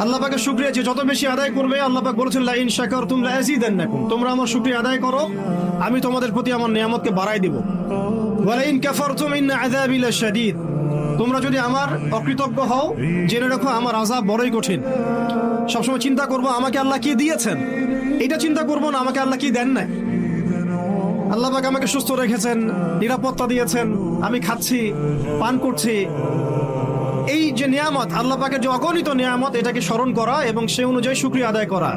আল্লাহ পাকের শুকরিয়া যে যত বেশি আদায় করবে, আল্লাহ পাক বলেছেন লা ইন শাকারতুম লা আযীদান্নাকুম, তোমরা আমার শুকরিয়া আদায় করো আমি তোমাদের প্রতি আমার নিয়ামতকে বাড়াই দেব। ওয়া লা ইন কাফারতুম ইন্না আযাবি লাশাদীদ, তোমরা যদি আমার অকৃতজ্ঞ হও জেনে রাখো আমার আযাব বড়ই কঠিন। সবসময় চিন্তা করবো আমাকে আল্লাহ কি দিয়েছেন, এটা চিন্তা করবো না আমাকে আল্লাহ কি দেন নাই। আল্লাহ পাক আমাকে সুস্থ রেখেছেন, নিরাপত্তা দিয়েছেন, আমি খাচ্ছি পান করছি, এই যে নিয়ামত আল্লাহ পাকের যে অগণিত নিয়ামত, এটাকে স্মরণ করা এবং সে অনুযায়ী শুকরিয়া আদায় করা।